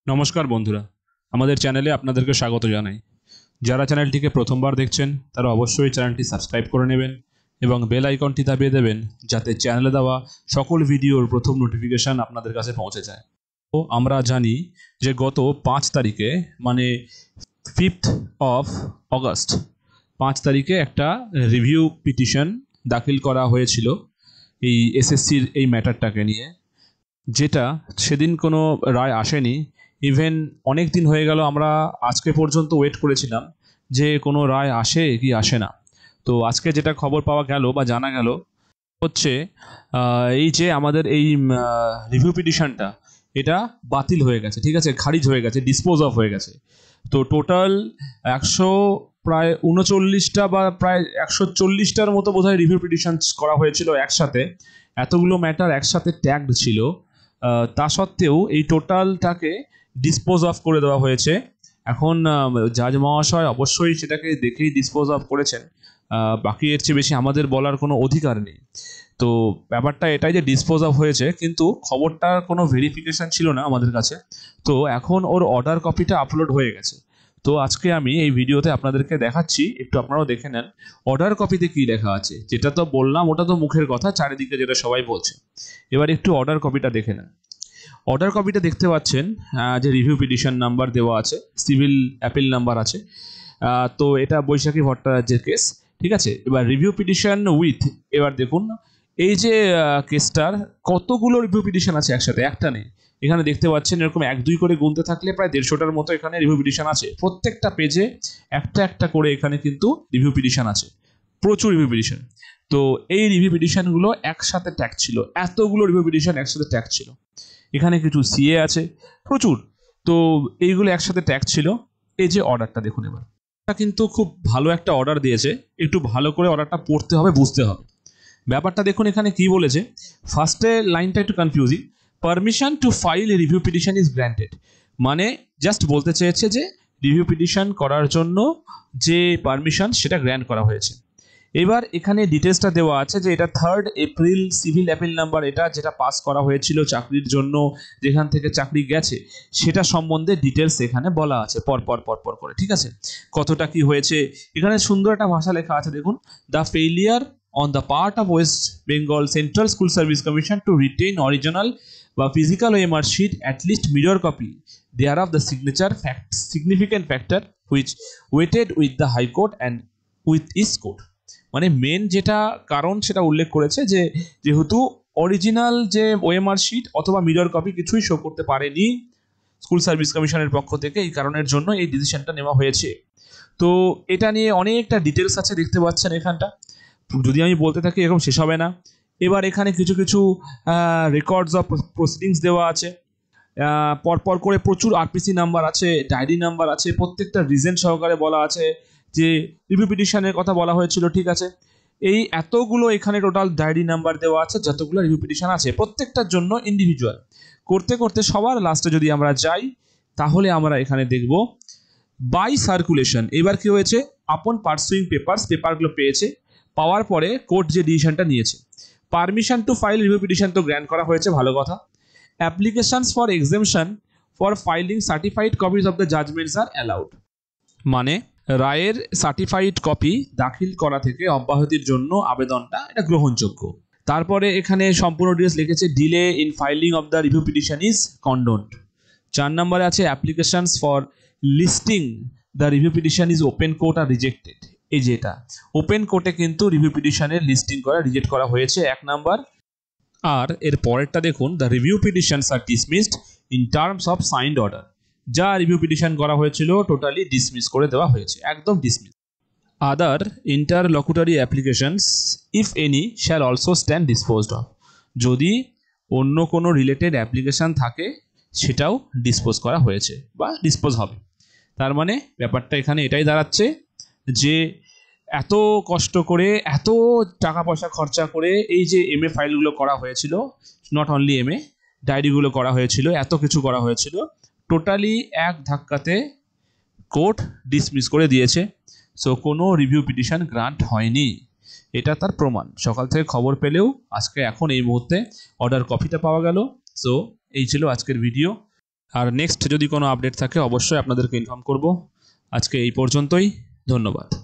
নমস্কার বন্ধুরা, আমাদের চ্যানেলে আপনাদেরকে স্বাগত জানাই। যারা চ্যানেলটিকে প্রথমবার দেখছেন তারা অবশ্যই চ্যানেলটি সাবস্ক্রাইব করে নেবেন এবং বেল আইকনটি দাবিয়ে দেবেন যাতে চ্যানেলে দেওয়া সকল ভিডিওর প্রথম নোটিফিকেশান আপনাদের কাছে পৌঁছে যায়। তো আমরা জানি যে গত 5 তারিখে মানে 5th অফ অগস্ট 5 তারিখে একটা রিভিউ পিটিশন দাখিল করা হয়েছিল এই এসএসসির এই ম্যাটারটাকে নিয়ে, যেটা সেদিন কোনো রায় আসেনি। ইভেন অনেক দিন হয়ে গেল, আমরা আজকে পর্যন্ত ওয়েট করেছিলাম যে কোনো রায় আসে কি আসে না। তো আজকে যেটা খবর পাওয়া গেল বা জানা গেল হচ্ছে এই যে আমাদের এই রিভিউ পিটিশনটা এটা বাতিল হয়ে গেছে, ঠিক আছে, খারিজ হয়ে গেছে, ডিসপোজ অফ হয়ে গেছে। তো টোটাল 139টা বা প্রায় 140টার মতো বোধহয় রিভিউ পিটিশন করা হয়েছিল একসাথে। এতগুলো ম্যাটার একসাথে ট্যাগড ছিল, তা সত্ত্বেও এই টোটালটাকে ডিসপোজ অফ করে দেওয়া হয়েছে। এখন জাজ মহাশয় অবশ্যই সেটাকে দেখেই ডিসপোজ অফ করেছেন, বাকি এর চেয়ে বেশি আমাদের বলার কোনো অধিকার নেই। তো ব্যাপারটা এটাই যে ডিসপোজ অফ হয়েছে, কিন্তু খবরটার কোনো ভেরিফিকেশান ছিল না আমাদের কাছে। তো এখন ওর অর্ডার কপিটা আপলোড হয়ে গেছে। তো আজকে আমি এই ভিডিওতে আপনাদেরকে দেখাচ্ছি, একটু আপনারাও দেখে নেন অর্ডার কপিতে কী লেখা আছে। যেটা তো বললাম ওটা তো মুখের কথা, চারিদিকে যেটা সবাই বলছে। এবার একটু অর্ডার কপিটা দেখে নেন। অর্ডার কপিটা দেখতে পাচ্ছেন যে রিভিউ পিটিশন নাম্বার দেওয়া আছে, সিভিল অ্যাপিল নাম্বার আছে। তো এটা বৈশাখী ভট্টাচার্যের কেস, ঠিক আছে। এবার রিভিউ পিটিশন উইথ, এবার দেখুন এই যে কেসটার কতগুলো রিভিউ পিটিশন আছে একসাথে, একটা নেই। এখানে দেখতে পাচ্ছেন এরকম 1-2 করে গুনতে থাকলে প্রায় 150টার মতো এখানে রিভিউ পিটিশন আছে। প্রত্যেকটা পেজে একটা একটা করে এখানে কিন্তু রিভিউ পিটিশন আছে, প্রচুর রিভিউ পিটিশন। তো এই রিভিউ পিটিশনগুলো একসাথে ট্যাগ ছিল, এতগুলো রিভিউ পিটিশন একসাথে ট্যাগ ছিল। এখানে কিছু সিএ আছে প্রচুর, তো এইগুলো একসাথে ট্যাগ ছিল। এই যে অর্ডারটা দেখুন, এবার এটা কিন্তু খুব ভালো একটা অর্ডার দিয়েছে, একটু ভালো করে অর্ডারটা পড়তে হবে, বুঝতে হবে ব্যাপারটা। দেখুন এখানে কি বলেছে, ফার্স্টে লাইনটা একটু confusing. Permission to file review petition is granted, মানে জাস্ট বলতে চেয়েছে যে রিভিউ পিটিশন করার জন্য যে পারমিশন সেটা গ্র্যান্ট করা হয়েছে। এবার এখানে ডিটেলসটা দেওয়া আছে যে এটা 3rd April civil appeal number, এটা যেটা পাস করা হয়েছিল চাকরির জন্য, যেখান থেকে চাকরি গেছে সেটা সম্বন্ধে ডিটেলস এখানে বলা আছে পর করে, ঠিক আছে। কতটা কি হয়েছে এখানে সুন্দর একটা ভাষা লেখা আছে, দেখুন। The failure on the part of West Bengal central school service commission to retain original বা physical OMR sheet at least mirror copy thereof the signature fact significant factor which weighed with the high court and with this court. মানে main যেটা কারণ সেটা উল্লেখ করেছে যে যেহেতু original যে ওএমআর শিট অথবা মিরর কপি কিছুই শো করতে পারেনি স্কুল সার্ভিস কমিশনের পক্ষ থেকে, এই কারণের জন্য এই ডিসিশনটা নেওয়া হয়েছে। তো এটা নিয়ে অনেকটা ডিটেলস আছে, দেখতে পাচ্ছেন এখানটা, যদি আমি বলতে থাকি এরকম শেষ হবে না। এবার এখানে কিছু কিছু রেকর্ডস অফ প্রসিডিংস দেওয়া আছে, পরপর করে প্রচুর আরপিসি নাম্বার আছে, ডায়েরি নাম্বার আছে, প্রত্যেকটা রিজন সহকারে বলা আছে যে রিভিউ পিটিশনের কথা বলা হয়েছিল, ঠিক আছে। এই এতগুলো এখানে টোটাল ডায়েরি নাম্বার দেওয়া আছে, যতগুলো রিভিউ পিটিশন আছে প্রত্যেকটার জন্য ইন্ডিভিজুয়াল করতে করতে সবার লাস্টে যদি আমরা যাই তাহলে আমরা এখানে দেখব বাই সার্কুলেশন। এবার কি হয়েছে, আপন পার্সুইং পেপারগুলো পেয়েছে, পাওয়ার পরে কোর্ট যে ডিসিশনটা নিয়েছে। Permission to file review petition তো গ্র্যান্ট করা হয়েছে, ভালো কথা। Applications for exemption for filing certified copies of the judgements R allowed, মানে রায়ের সার্টিফাইড কপি দাখিল করা থেকে অব্যাহতির জন্য আবেদনটা এটা গ্রহণযোগ্য। তারপরে এখানে সম্পূর্ণ ডিটেলস লিখেছে, delay in filing of the review petition is condoned. 4 নম্বরে আছে applications for listing the review petition is open court are rejected. এই যে এটা ওপেন কোর্টে কিন্তু রিভিউ পিটিশনের লিস্টিং করা রিজেক্ট করা হয়েছে, 1 নাম্বার। আর এর পরেরটা দেখুন, the review petitions are dismissed in terms of signed order. যা রিভিউ পিটিশন করা হয়েছিল টোটালি ডিসমিস করে দেওয়া হয়েছে, একদম dismiss. Other ইন্টারলকুটারি applications if any shall also stand disposed of. যদি অন্য কোনো রিলেটেড অ্যাপ্লিকেশান থাকে সেটাও ডিসপোজ করা হয়েছে বা ডিসপোজ হবে। তার মানে ব্যাপারটা এখানে এটাই দাঁড়াচ্ছে যে এত কষ্ট করে এত টাকা পয়সা খরচা করে এই যে এমএ ফাইলগুলো করা হয়েছিল, নট অনলি এমএ ডায়েরিগুলো করা হয়েছিল, এত কিছু করা হয়েছিল, টোটালি এক ধাক্কাতে কোর্ট ডিসমিস করে দিয়েছে। সো কোনো রিভিউ পিটিশন গ্রান্ট হয়নি, এটা তার প্রমাণ। সকাল থেকে খবর পেলেও আজকে এখন এই মুহূর্তে অর্ডার কপিটা পাওয়া গেল। সো এই ছিল আজকের ভিডিও। আর নেক্সট যদি কোনো আপডেট থাকে অবশ্যই আপনাদেরকে ইনফর্ম করব। আজকে এই পর্যন্তই, ধন্যবাদ।